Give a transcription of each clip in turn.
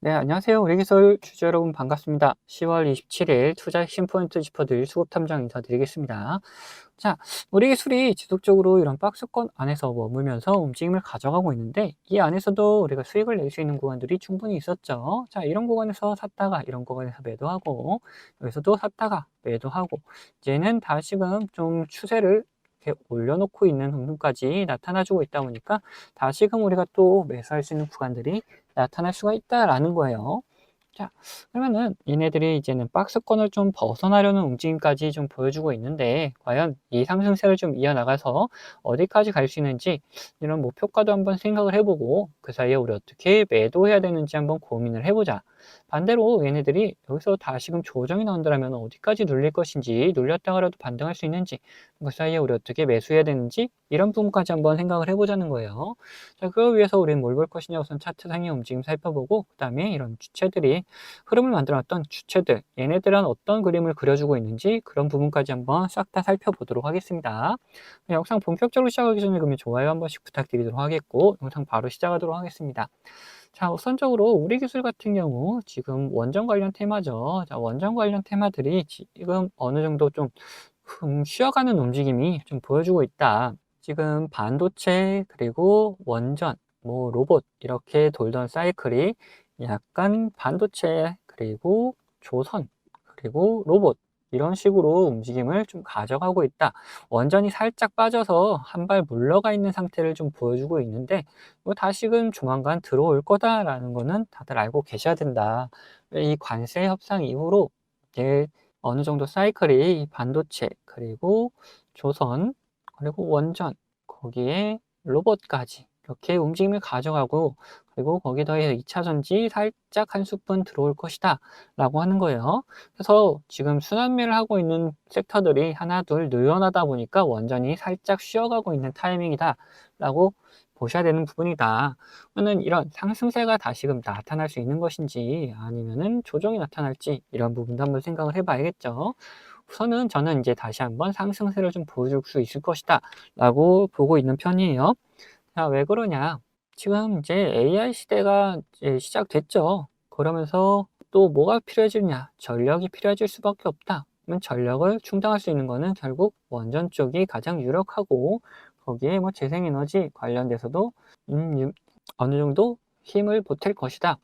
네, 안녕하세요. 우리 기술 주주 여러분 반갑습니다. 10월 27일 투자 핵심 포인트 짚어드릴 수급 탐정 인사드리겠습니다. 자, 우리 기술이 지속적으로 이런 박스권 안에서 머물면서 움직임을 가져가고 있는데 이 안에서도 우리가 수익을 낼 수 있는 구간들이 충분히 있었죠. 자, 이런 구간에서 샀다가 이런 구간에서 매도하고 여기서도 샀다가 매도하고 이제는 다시금 좀 추세를 이렇게 올려놓고 있는 부분까지 나타나주고 있다 보니까 다시금 우리가 또 매수할 수 있는 구간들이 나타날 수가 있다라는 거예요. 자, 그러면은 얘네들이 이제는 박스권을 좀 벗어나려는 움직임까지 좀 보여주고 있는데 과연 이 상승세를 좀 이어나가서 어디까지 갈 수 있는지 이런 목표가도 한번 생각을 해보고 그 사이에 우리 어떻게 매도해야 되는지 한번 고민을 해보자. 반대로 얘네들이 여기서 다시금 조정이 나온다면 어디까지 눌릴 것인지, 눌렸다가라도 반등할 수 있는지, 그 사이에 우리 어떻게 매수해야 되는지 이런 부분까지 한번 생각을 해보자는 거예요. 자, 그러기 위해서 우리는 뭘 볼 것이냐, 우선 차트상의 움직임 살펴보고 그 다음에 이런 주체들이 흐름을 만들어놨던 주체들, 얘네들은 어떤 그림을 그려주고 있는지 그런 부분까지 한번 싹 다 살펴보도록 하겠습니다. 영상 본격적으로 시작하기 전에 그러면 좋아요 한 번씩 부탁드리도록 하겠고 영상 바로 시작하도록 하겠습니다. 자, 우선적으로 우리 기술 같은 경우 지금 원전 관련 테마죠. 자, 원전 관련 테마들이 지금 어느 정도 좀 쉬어가는 움직임이 좀 보여주고 있다. 지금 반도체 그리고 원전, 뭐 로봇 이렇게 돌던 사이클이 약간 반도체 그리고 조선 그리고 로봇 이런 식으로 움직임을 좀 가져가고 있다. 원전이 살짝 빠져서 한 발 물러가 있는 상태를 좀 보여주고 있는데 뭐 다시금 조만간 들어올 거다라는 거는 다들 알고 계셔야 된다. 이 관세 협상 이후로 이제 어느 정도 사이클이 반도체 그리고 조선 그리고 원전 거기에 로봇까지 이렇게 움직임을 가져가고 그리고 거기에 더해서 2차 전지 살짝 한 스푼 들어올 것이다 라고 하는 거예요. 그래서 지금 순환매를 하고 있는 섹터들이 하나 둘 늘어나다 보니까 원전이 살짝 쉬어가고 있는 타이밍이다 라고 보셔야 되는 부분이다. 그러면 이런 상승세가 다시금 나타날 수 있는 것인지 아니면은 조정이 나타날지 이런 부분도 한번 생각을 해봐야겠죠. 우선은 저는 이제 다시 한번 상승세를 좀 보여줄 수 있을 것이다 라고 보고 있는 편이에요. 자, 왜 그러냐? 지금 이제 AI 시대가 이제 시작됐죠. 그러면서 또 뭐가 필요해지느냐? 전력이 필요해질 수밖에 없다. 그러면 전력을 충당할 수 있는 거는 결국 원전 쪽이 가장 유력하고 거기에 뭐 재생에너지 관련돼서도 유- 어느 정도 힘을 보탤 것이다.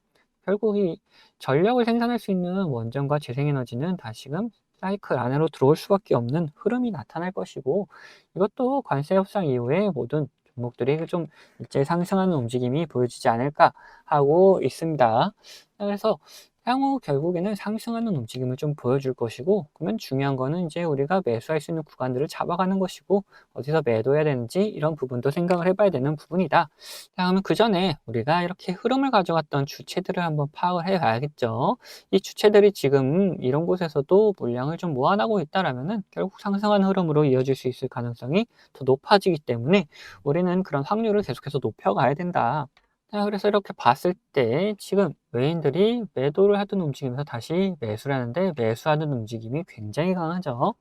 결국 이 전력을 생산할 수 있는 원전과 재생에너지는 다시금 사이클 안으로 들어올 수밖에 없는 흐름이 나타날 것이고 이것도 관세 협상 이후에 모든 종목들이 좀 일제 상승하는 움직임이 보여지지 않을까 하고 있습니다. 그래서 향후 결국에는 상승하는 움직임을 좀 보여줄 것이고 그러면 중요한 거는 이제 우리가 매수할 수 있는 구간들을 잡아가는 것이고 어디서 매도해야 되는지 이런 부분도 생각을 해봐야 되는 부분이다. 자, 그러면 그 전에 우리가 이렇게 흐름을 가져갔던 주체들을 한번 파악을 해 봐야겠죠. 이 주체들이 지금 이런 곳에서도 물량을 좀 모아나고 있다라면은 결국 상승한 흐름으로 이어질 수 있을 가능성이 더 높아지기 때문에 우리는 그런 확률을 계속해서 높여가야 된다. 자, 그래서 이렇게 봤을 때 지금 외인들이 매도를 하던 움직임에서 다시 매수를 하는데 매수하는 움직임이 굉장히 강하죠.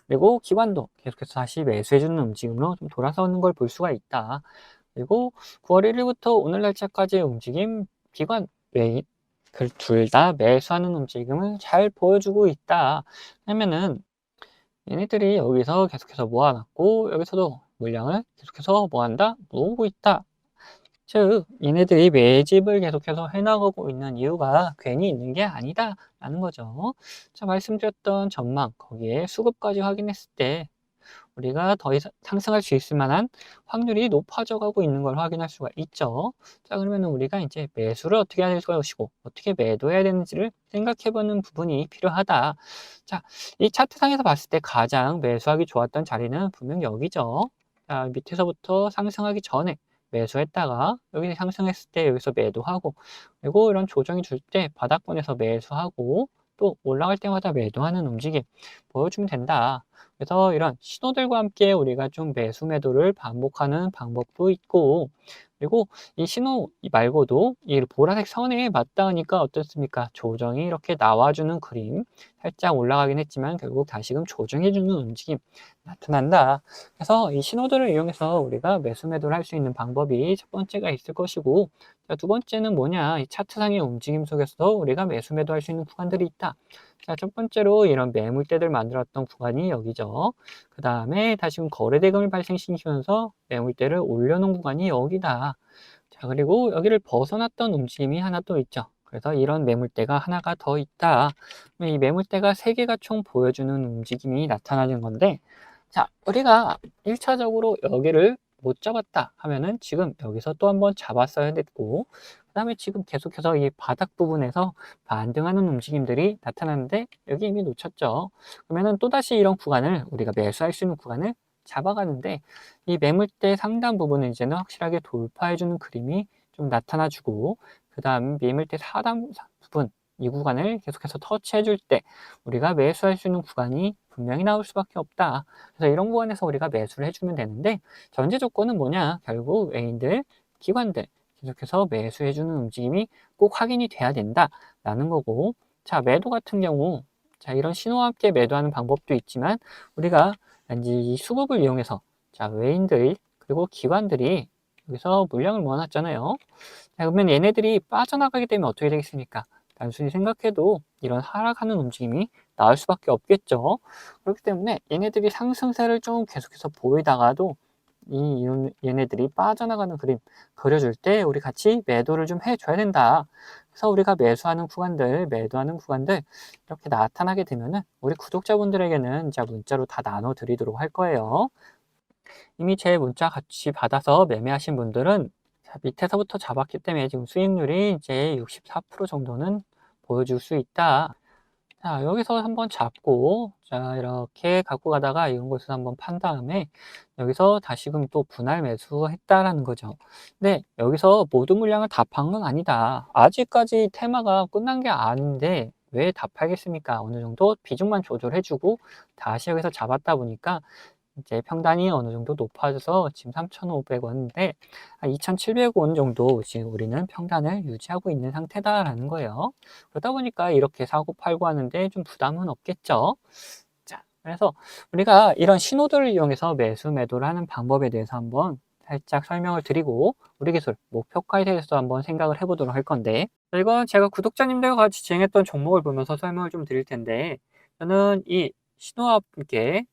그리고 기관도 계속해서 다시 매수해주는 움직임으로 좀 돌아서는 걸 볼 수가 있다. 그리고 9월 1일부터 오늘 날짜까지의 움직임, 기관, 외인, 그 둘 다 매수하는 움직임을 잘 보여주고 있다. 하면은 얘네들이 여기서 계속해서 모아놨고 여기서도 물량을 계속해서 모한다, 모으고 있다. 즉 얘네들이 매집을 계속해서 해나가고 있는 이유가 괜히 있는 게 아니다 라는 거죠. 자, 말씀드렸던 전망 거기에 수급까지 확인했을 때 우리가 더 이상 상승할 수 있을 만한 확률이 높아져 가고 있는 걸 확인할 수가 있죠. 자, 그러면은 우리가 이제 매수를 어떻게 해야 될 것이고 어떻게 매도해야 되는지를 생각해 보는 부분이 필요하다. 자, 이 차트상에서 봤을 때 가장 매수하기 좋았던 자리는 분명 여기죠. 자, 밑에서부터 상승하기 전에 매수했다가 여기 상승했을 때 여기서 매도하고 그리고 이런 조정이 줄 때 바닥권에서 매수하고 또 올라갈 때마다 매도하는 움직임 보여주면 된다. 그래서 이런 신호들과 함께 우리가 좀 매수 매도를 반복하는 방법도 있고, 그리고 이 신호 말고도 이 보라색 선에 맞닿으니까 어떻습니까? 조정이 이렇게 나와주는 그림, 살짝 올라가긴 했지만 결국 다시금 조정해주는 움직임 나타난다. 그래서 이 신호들을 이용해서 우리가 매수 매도를 할 수 있는 방법이 첫 번째가 있을 것이고, 자, 두 번째는 뭐냐? 이 차트상의 움직임 속에서도 우리가 매수 매도 할 수 있는 구간들이 있다. 자, 첫 번째로 이런 매물대들 만들었던 구간이 여기죠. 그 다음에 다시금 거래대금을 발생시키면서 매물대를 올려놓은 구간이 여기다. 자, 그리고 여기를 벗어났던 움직임이 하나 또 있죠. 그래서 이런 매물대가 하나가 더 있다. 이 매물대가 세 개가 총 보여주는 움직임이 나타나는 건데, 자, 우리가 1차적으로 여기를 못 잡았다 하면은 지금 여기서 또 한번 잡았어야 됐고, 그 다음에 지금 계속해서 이 바닥 부분에서 반등하는 움직임들이 나타나는데 여기 이미 놓쳤죠. 그러면은 또다시 이런 구간을 우리가 매수할 수 있는 구간을 잡아가는데, 이 매물대 상단 부분은 이제는 확실하게 돌파해주는 그림이 좀 나타나주고, 그 다음 매물대 하단 부분 이 구간을 계속해서 터치해줄 때 우리가 매수할 수 있는 구간이 분명히 나올 수밖에 없다. 그래서 이런 구간에서 우리가 매수를 해주면 되는데, 전제 조건은 뭐냐? 결국 외인들, 기관들 계속해서 매수해주는 움직임이 꼭 확인이 돼야 된다라는 거고, 자, 매도 같은 경우, 자, 이런 신호와 함께 매도하는 방법도 있지만 우리가 왠지 이 수급을 이용해서, 자, 외인들 그리고 기관들이 여기서 물량을 모아놨잖아요. 자, 그러면 얘네들이 빠져나가게 되면 어떻게 되겠습니까? 단순히 생각해도 이런 하락하는 움직임이 나올 수밖에 없겠죠. 그렇기 때문에 얘네들이 상승세를 좀 계속해서 보이다가도 얘네들이 빠져나가는 그림 그려줄 때 우리 같이 매도를 좀 해줘야 된다. 그래서 우리가 매수하는 구간들, 매도하는 구간들 이렇게 나타나게 되면은 우리 구독자분들에게는 이제 문자로 다 나눠 드리도록 할 거예요. 이미 제 문자 같이 받아서 매매하신 분들은 밑에서부터 잡았기 때문에 지금 수익률이 이제 64% 정도는 보여줄 수 있다. 자, 여기서 한번 잡고, 자, 이렇게 갖고 가다가 이런 것을 한번 판 다음에 여기서 다시금 또 분할 매수했다라는 거죠. 근데 여기서 모든 물량을 다 판 건 아니다. 아직까지 테마가 끝난 게 아닌데 왜 다 팔겠습니까? 어느 정도 비중만 조절해주고 다시 여기서 잡았다 보니까 이제 평단이 어느 정도 높아져서 지금 3,500원인데 2,700원 정도 지금 우리는 평단을 유지하고 있는 상태다라는 거예요. 그러다 보니까 이렇게 사고 팔고 하는데 좀 부담은 없겠죠. 자, 그래서 우리가 이런 신호들을 이용해서 매수 매도를 하는 방법에 대해서 한번 살짝 설명을 드리고 우리 기술 목표가에 대해서 한번 생각을 해보도록 할 건데, 이건 제가 구독자님들과 같이 진행했던 종목을 보면서 설명을 좀 드릴 텐데, 저는 이 신호와 함께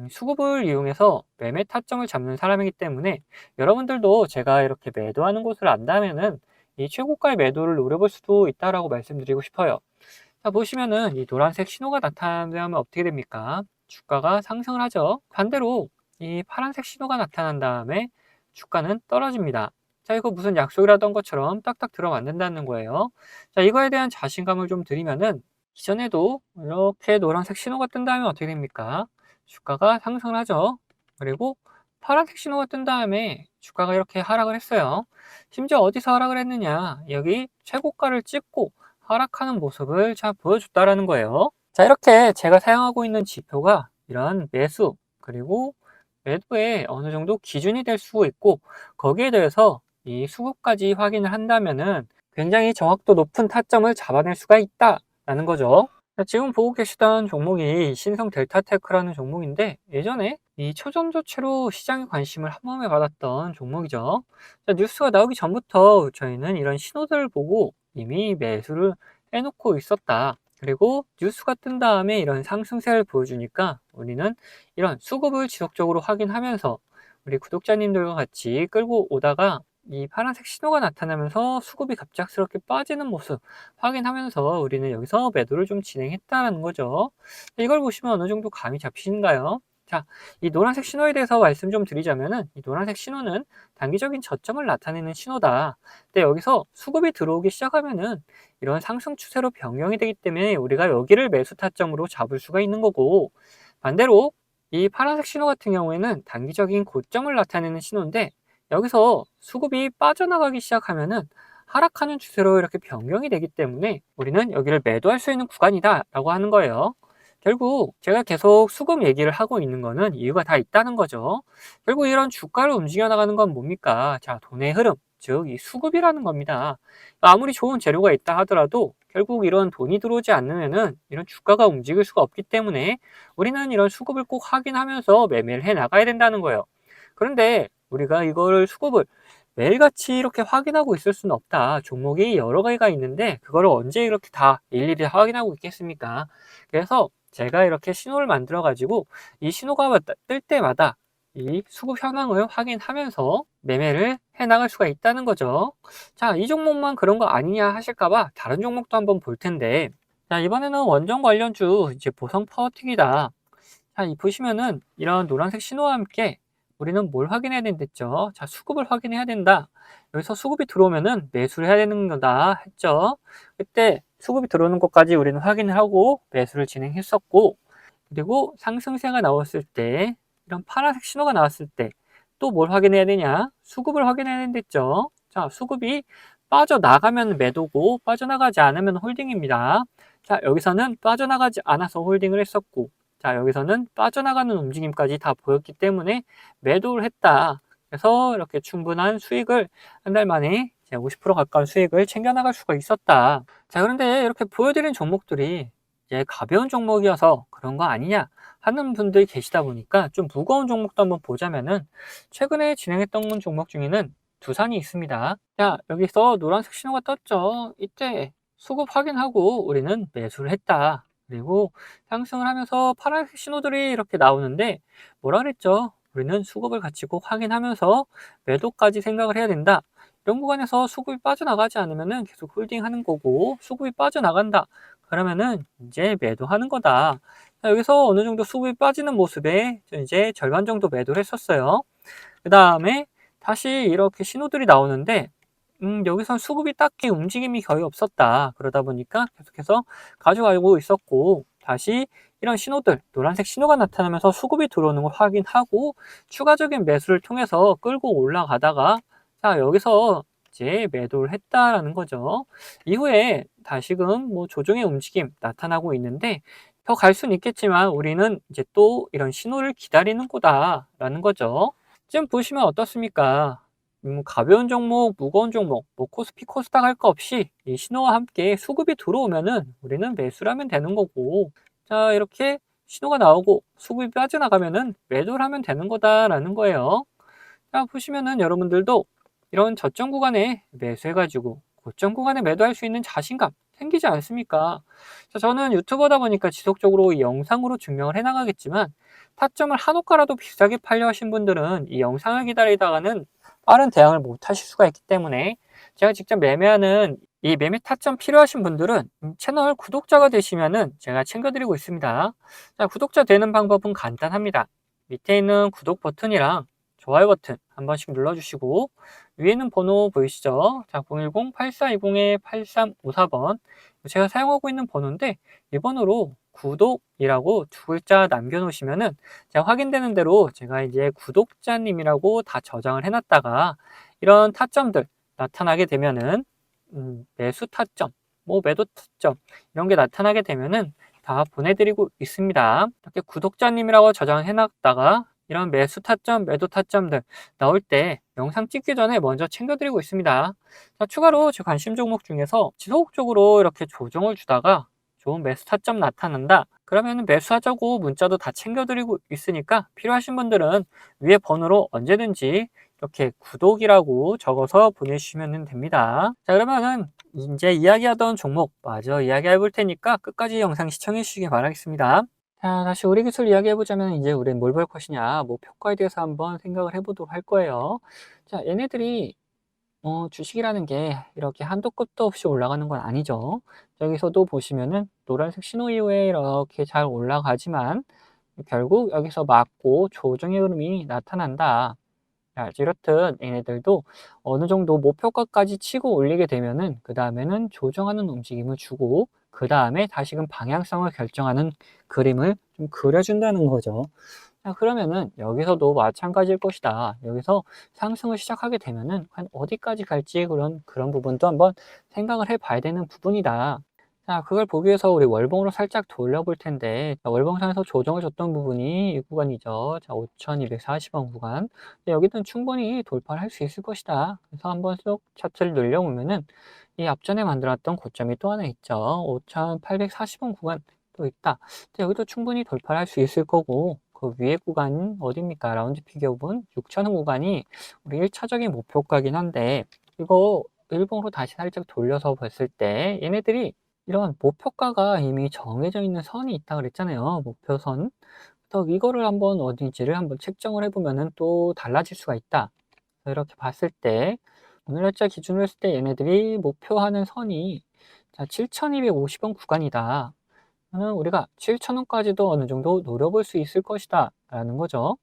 수급을 이용해서 매매 타점을 잡는 사람이기 때문에 여러분들도 제가 이렇게 매도하는 곳을 안다면은 이 최고가의 매도를 노려볼 수도 있다라고 말씀드리고 싶어요. 자, 보시면은 이 노란색 신호가 나타나면 어떻게 됩니까? 주가가 상승을 하죠. 반대로 이 파란색 신호가 나타난 다음에 주가는 떨어집니다. 자, 이거 무슨 약속이라던 것처럼 딱딱 들어맞는다는 거예요. 자, 이거에 대한 자신감을 좀 드리면은 이전에도 이렇게 노란색 신호가 뜬 다음에 어떻게 됩니까? 주가가 상승을 하죠. 그리고 파란색 신호가 뜬 다음에 주가가 이렇게 하락을 했어요. 심지어 어디서 하락을 했느냐? 여기 최고가를 찍고 하락하는 모습을 잘 보여줬다라는 거예요. 자, 이렇게 제가 사용하고 있는 지표가 이런 매수 그리고 매도에 어느 정도 기준이 될 수 있고, 거기에 대해서 이 수급까지 확인을 한다면은 굉장히 정확도 높은 타점을 잡아낼 수가 있다라는 거죠. 자, 지금 보고 계시던 종목이 신성 델타테크라는 종목인데, 예전에 이 초전 조치로 시장의 관심을 한 몸에 받았던 종목이죠. 자, 뉴스가 나오기 전부터 저희는 이런 신호들을 보고 이미 매수를 해놓고 있었다. 그리고 뉴스가 뜬 다음에 이런 상승세를 보여주니까 우리는 이런 수급을 지속적으로 확인하면서 우리 구독자님들과 같이 끌고 오다가 이 파란색 신호가 나타나면서 수급이 갑작스럽게 빠지는 모습 확인하면서 우리는 여기서 매도를 좀 진행했다는 거죠. 이걸 보시면 어느 정도 감이 잡히신가요? 자, 이 노란색 신호에 대해서 말씀 좀 드리자면은 이 노란색 신호는 단기적인 저점을 나타내는 신호다. 근데 여기서 수급이 들어오기 시작하면은 이런 상승 추세로 변경이 되기 때문에 우리가 여기를 매수 타점으로 잡을 수가 있는 거고, 반대로 이 파란색 신호 같은 경우에는 단기적인 고점을 나타내는 신호인데 여기서 수급이 빠져나가기 시작하면은 하락하는 추세로 이렇게 변경이 되기 때문에 우리는 여기를 매도할 수 있는 구간이다 라고 하는 거예요. 결국 제가 계속 수급 얘기를 하고 있는 거는 이유가 다 있다는 거죠. 결국 이런 주가를 움직여 나가는 건 뭡니까? 자, 돈의 흐름, 즉 이 수급이라는 겁니다. 아무리 좋은 재료가 있다 하더라도 결국 이런 돈이 들어오지 않으면은 이런 주가가 움직일 수가 없기 때문에 우리는 이런 수급을 꼭 확인하면서 매매를 해 나가야 된다는 거예요. 그런데 우리가 이거를 수급을 매일같이 이렇게 확인하고 있을 수는 없다. 종목이 여러 가지가 있는데 그거를 언제 이렇게 다 일일이 확인하고 있겠습니까? 그래서 제가 이렇게 신호를 만들어 가지고 이 신호가 뜰 때마다 이 수급 현황을 확인하면서 매매를 해 나갈 수가 있다는 거죠. 자, 이 종목만 그런 거 아니냐 하실까 봐 다른 종목도 한번 볼 텐데, 자, 이번에는 원전 관련주 이제 보성 파워틱이다. 자, 이 보시면은 이런 노란색 신호와 함께 우리는 뭘 확인해야 된댔죠? 자, 수급을 확인해야 된다. 여기서 수급이 들어오면은 매수를 해야 되는 거다 했죠. 그때 수급이 들어오는 것까지 우리는 확인을 하고 매수를 진행했었고, 그리고 상승세가 나왔을 때, 이런 파란색 신호가 나왔을 때 또 뭘 확인해야 되냐? 수급을 확인해야 된댔죠. 자, 수급이 빠져나가면 매도고 빠져나가지 않으면 홀딩입니다. 자, 여기서는 빠져나가지 않아서 홀딩을 했었고, 자, 여기서는 빠져나가는 움직임까지 다 보였기 때문에 매도를 했다. 그래서 이렇게 충분한 수익을 한 달 만에 50% 가까운 수익을 챙겨나갈 수가 있었다. 자, 그런데 이렇게 보여드린 종목들이 이제 가벼운 종목이어서 그런 거 아니냐 하는 분들이 계시다 보니까 좀 무거운 종목도 한번 보자면은, 최근에 진행했던 종목 중에는 두산이 있습니다. 자, 여기서 노란색 신호가 떴죠. 이때 수급 확인하고 우리는 매수를 했다. 그리고 상승을 하면서 파란색 신호들이 이렇게 나오는데, 뭐라 그랬죠? 우리는 수급을 같이 꼭 확인하면서 매도까지 생각을 해야 된다. 이런 구간에서 수급이 빠져나가지 않으면은 계속 홀딩하는 거고, 수급이 빠져나간다. 그러면은 이제 매도하는 거다. 자, 여기서 어느 정도 수급이 빠지는 모습에 이제 절반 정도 매도를 했었어요. 그 다음에 다시 이렇게 신호들이 나오는데, 여기선 수급이 딱히 움직임이 거의 없었다. 그러다 보니까 계속해서 가져가고 있었고, 다시 이런 신호들, 노란색 신호가 나타나면서 수급이 들어오는 걸 확인하고 추가적인 매수를 통해서 끌고 올라가다가, 자, 여기서 이제 매도를 했다라는 거죠. 이후에 다시금 뭐 조정의 움직임 나타나고 있는데, 더 갈 수는 있겠지만 우리는 이제 또 이런 신호를 기다리는 거다라는 거죠. 지금 보시면 어떻습니까? 가벼운 종목, 무거운 종목, 뭐 코스피, 코스닥 할 거 없이 이 신호와 함께 수급이 들어오면은 우리는 매수를 하면 되는 거고, 자, 이렇게 신호가 나오고 수급이 빠져나가면은 매도를 하면 되는 거다라는 거예요. 자, 보시면은 여러분들도 이런 저점 구간에 매수해가지고 고점 구간에 매도할 수 있는 자신감 생기지 않습니까? 자, 저는 유튜버다 보니까 지속적으로 이 영상으로 증명을 해나가겠지만, 타점을 한 호가라도 비싸게 팔려 하신 분들은 이 영상을 기다리다가는 빠른 대응을 못 하실 수가 있기 때문에, 제가 직접 매매하는 이 매매 타점 필요하신 분들은 채널 구독자가 되시면은 제가 챙겨드리고 있습니다. 자, 구독자 되는 방법은 간단합니다. 밑에 있는 구독 버튼이랑 좋아요 버튼 한 번씩 눌러주시고, 위에는 번호 보이시죠? 자, 010-8420-8354번 제가 사용하고 있는 번호인데, 이 번호로 구독이라고 두 글자 남겨놓으시면은 제가 확인되는 대로 제가 이제 구독자님이라고 다 저장을 해놨다가 이런 타점들 나타나게 되면은, 매수 타점, 뭐 매도 타점 이런 게 나타나게 되면은 다 보내드리고 있습니다. 이렇게 구독자님이라고 저장해놨다가 이런 매수 타점, 매도 타점들 나올 때 영상 찍기 전에 먼저 챙겨드리고 있습니다. 자, 추가로 제 관심 종목 중에서 지속적으로 이렇게 조정을 주다가 좋은 매수 타점 나타난다. 그러면 매수하자고 문자도 다 챙겨드리고 있으니까 필요하신 분들은 위에 번호로 언제든지 이렇게 구독이라고 적어서 보내주시면 됩니다. 자, 그러면은 이제 이야기하던 종목 마저 이야기해 볼 테니까 끝까지 영상 시청해 주시기 바라겠습니다. 자, 다시 우리 기술 이야기해 보자면 이제 우리는 뭘 볼 것이냐, 목표가에 대해서 한번 생각을 해 보도록 할 거예요. 자, 얘네들이 주식이라는 게 이렇게 한도 끝도 없이 올라가는 건 아니죠. 여기서도 보시면은 노란색 신호 이후에 이렇게 잘 올라가지만 결국 여기서 맞고 조정의 흐름이 나타난다. 자, 이렇듯 얘네들도 어느 정도 목표가까지 치고 올리게 되면은 그 다음에는 조정하는 움직임을 주고, 그 다음에 다시금 방향성을 결정하는 그림을 좀 그려준다는 거죠. 자, 그러면은 여기서도 마찬가지일 것이다. 여기서 상승을 시작하게 되면은 한 어디까지 갈지 그런 부분도 한번 생각을 해 봐야 되는 부분이다. 자, 그걸 보기 위해서 우리 월봉으로 살짝 돌려볼 텐데, 자, 월봉상에서 조정을 줬던 부분이 이 구간이죠. 자, 5240원 구간. 여기는 충분히 돌파를 할 수 있을 것이다. 그래서 한번 쭉 차트를 늘려보면은 이 앞전에 만들었던 고점이 또 하나 있죠. 5840원 구간 또 있다. 자, 여기도 충분히 돌파를 할 수 있을 거고, 그 위에 구간 어딥니까? 라운드 피겨본 6000원 구간이 우리 1차적인 목표가긴 한데, 이거 일봉으로 다시 살짝 돌려서 봤을 때 얘네들이 이런 목표가가 이미 정해져 있는 선이 있다 그랬잖아요. 목표선. 그래서 이거를 한번 어딘지를 한번 책정을 해보면은 또 달라질 수가 있다. 이렇게 봤을 때 오늘 날짜 기준으로 했을 때 얘네들이 목표하는 선이 자 7,250원 구간이다. 우리가 7,000원까지도 어느 정도 노려볼 수 있을 것이다 라는 거죠.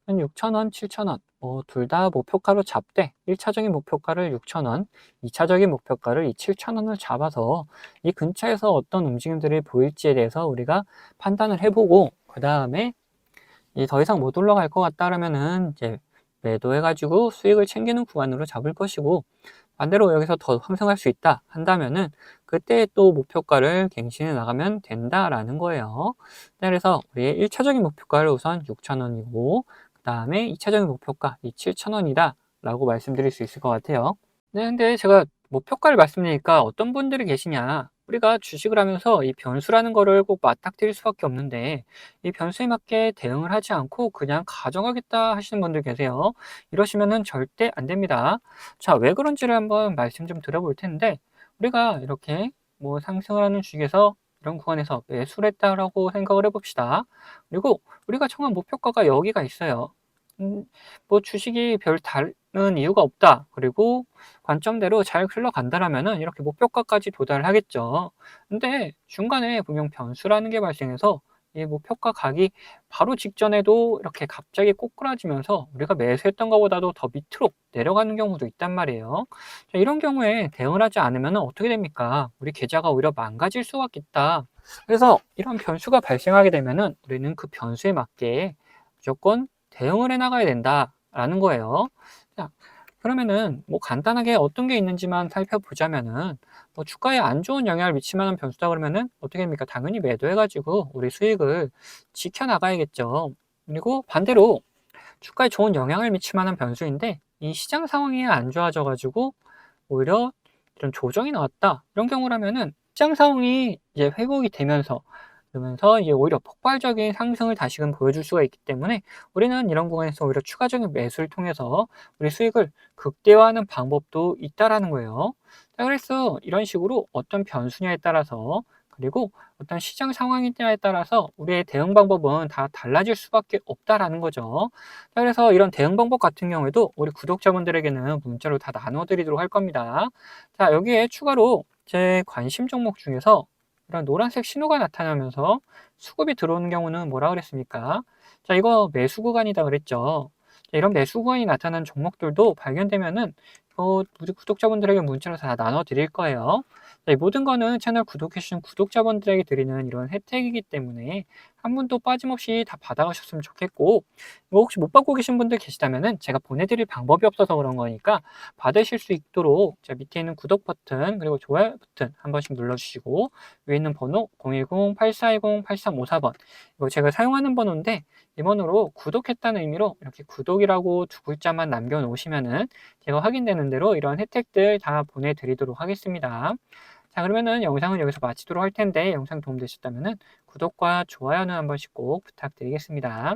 6,000원, 7,000원 둘 다 목표가로 잡되 1차적인 목표가를 6,000원, 2차적인 목표가를 이 7,000원을 잡아서 이 근처에서 어떤 움직임들이 보일지에 대해서 우리가 판단을 해보고 그 다음에 더 이상 못 올라갈 것 같다라면은 이제 매도해가지고 수익을 챙기는 구간으로 잡을 것이고, 반대로 여기서 더 상승할 수 있다 한다면은 그때 또 목표가를 갱신해 나가면 된다라는 거예요. 네, 그래서 우리의 1차적인 목표가를 우선 6,000원이고 그 다음에 2차적인 목표가 이 7,000원이다 라고 말씀드릴 수 있을 것 같아요. 네, 근데 제가 목표가를 말씀드리니까 어떤 분들이 계시냐, 우리가 주식을 하면서 이 변수라는 거를 꼭 맞닥뜨릴 수밖에 없는데 이 변수에 맞게 대응을 하지 않고 그냥 가져가겠다 하시는 분들 계세요. 이러시면은 절대 안 됩니다. 자, 왜 그런지를 한번 말씀 좀 드려볼 텐데, 우리가 이렇게 뭐 상승을 하는 주식에서 이런 구간에서 매수를 했다라고 생각을 해봅시다. 그리고 우리가 정한 목표가가 여기가 있어요. 뭐 주식이 별 다른 이유가 없다. 그리고 관점대로 잘 흘러간다라면은 이렇게 목표가까지 도달을 하겠죠. 근데 중간에 분명 변수라는 게 발생해서 이 목표가 가기 바로 직전에도 이렇게 갑자기 꼬꾸라지면서 우리가 매수했던 것보다도 더 밑으로 내려가는 경우도 있단 말이에요. 자, 이런 경우에 대응을 하지 않으면 어떻게 됩니까? 우리 계좌가 오히려 망가질 수가 있다. 그래서 이런 변수가 발생하게 되면은 우리는 그 변수에 맞게 무조건 대응을 해 나가야 된다라는 거예요. 자, 그러면은 뭐 간단하게 어떤 게 있는지만 살펴보자면은 뭐 주가에 안 좋은 영향을 미칠 만한 변수다 그러면은 어떻게 됩니까? 당연히 매도해가지고 우리 수익을 지켜나가야겠죠. 그리고 반대로 주가에 좋은 영향을 미칠 만한 변수인데 이 시장 상황이 안 좋아져가지고 오히려 이런 조정이 나왔다. 이런 경우라면은 시장 상황이 이제 회복이 되면서 그러면서 이제 오히려 폭발적인 상승을 다시금 보여줄 수가 있기 때문에 우리는 이런 구간에서 오히려 추가적인 매수를 통해서 우리 수익을 극대화하는 방법도 있다라는 거예요. 자, 그래서 이런 식으로 어떤 변수냐에 따라서 그리고 어떤 시장 상황이냐에 따라서 우리의 대응 방법은 다 달라질 수밖에 없다라는 거죠. 자, 그래서 이런 대응 방법 같은 경우에도 우리 구독자분들에게는 문자로 다 나눠드리도록 할 겁니다. 자, 여기에 추가로 제 관심 종목 중에서 이런 노란색 신호가 나타나면서 수급이 들어오는 경우는 뭐라 그랬습니까? 자, 이거 매수 구간이다 그랬죠. 자, 이런 매수 구간이 나타난 종목들도 발견되면은 우리 구독자분들에게 문자로 다 나눠 드릴 거예요. 자, 이 모든 거는 채널 구독해 주신 구독자분들에게 드리는 이런 혜택이기 때문에 한 분도 빠짐없이 다 받아가셨으면 좋겠고, 뭐 혹시 못 받고 계신 분들 계시다면은 제가 보내드릴 방법이 없어서 그런 거니까 받으실 수 있도록 자, 밑에 있는 구독 버튼 그리고 좋아요 버튼 한 번씩 눌러주시고, 위에 있는 번호 010-8420-8354번 이거 제가 사용하는 번호인데 이 번호로 구독했다는 의미로 이렇게 구독이라고 두 글자만 남겨놓으시면은 제가 확인되는 대로 이런 혜택들 다 보내드리도록 하겠습니다. 자, 그러면은 영상은 여기서 마치도록 할 텐데 영상 도움되셨다면은 구독과 좋아요는 한 번씩 꼭 부탁드리겠습니다.